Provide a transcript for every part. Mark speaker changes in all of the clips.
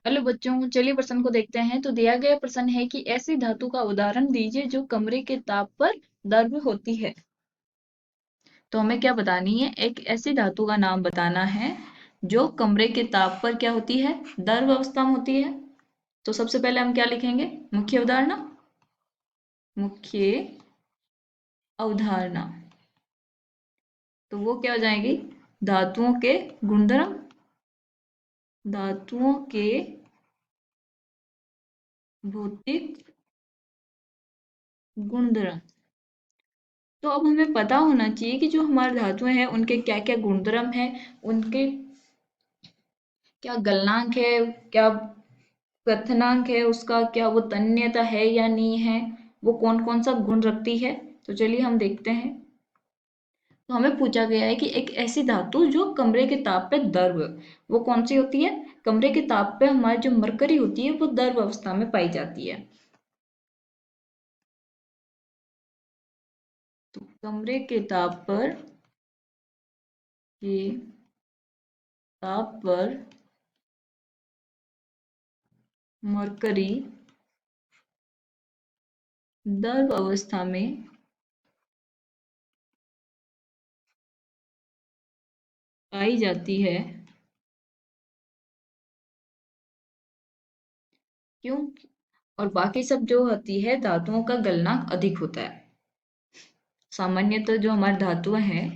Speaker 1: Hello बच्चों, चलिए प्रश्न को देखते हैं। तो दिया गया प्रश्न है कि ऐसी धातु का उदाहरण दीजिए जो कमरे के ताप पर द्रव होती है। तो हमें क्या बतानी है, एक ऐसी धातु का नाम बताना है जो कमरे के ताप पर क्या होती है, द्रव अवस्था में होती है। तो सबसे पहले हम क्या लिखेंगे, मुख्य अवधारणा। मुख्य अवधारणा, तो वो क्या हो जाएगी, धातुओं के गुणधर्म। धातुओं के भौतिक गुणधर्म। तो अब हमें पता होना चाहिए कि जो हमारी धातुएं हैं उनके क्या क्या गुणधर्म है, उनके क्या गलनांक है, क्या क्वथनांक है, उसका क्या वो तन्यता है या नहीं है, वो कौन कौन सा गुण रखती है। तो चलिए हम देखते हैं। तो हमें पूछा गया है कि एक ऐसी धातु जो कमरे के ताप पे द्रव, वो कौन सी होती है। कमरे के ताप पे हमारी जो मरकरी होती है वो द्रव अवस्था में पाई जाती है। तो कमरे के ताप पर, के ताप पर मरकरी द्रव अवस्था में पाई जाती है। क्यों, और बाकी सब जो होती है धातुओं का गलनांक अधिक होता है। सामान्यतः जो हमारी धातुएं हैं,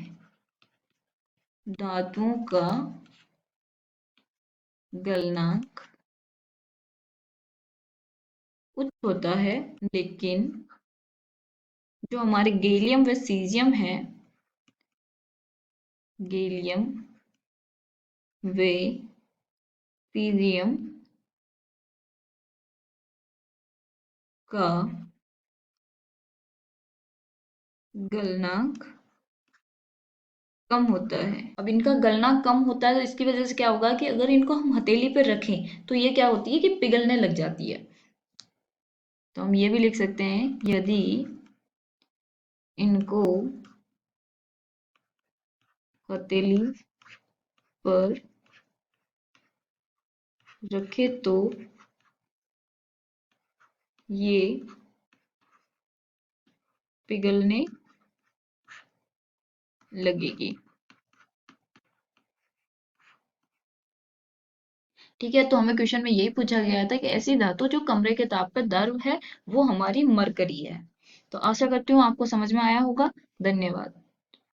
Speaker 1: धातुओं का गलनांक उच्च होता है, लेकिन जो हमारे गैलियम व सीजियम है, गैलियम व सीजियम का गलनांक कम होता है। अब इनका गलनांक कम होता है तो इसकी वजह से क्या होगा कि अगर इनको हम हथेली पर रखें तो ये क्या होती है कि पिघलने लग जाती है। तो हम ये भी लिख सकते हैं, यदि इनको हथेली पर रखे तो ये पिघलने लगेगी। ठीक है, तो हमें क्वेश्चन में यही पूछा गया था कि ऐसी धातु जो कमरे के ताप पर द्रव है वो हमारी मरकरी है। तो आशा करती हूँ आपको समझ में आया होगा। धन्यवाद।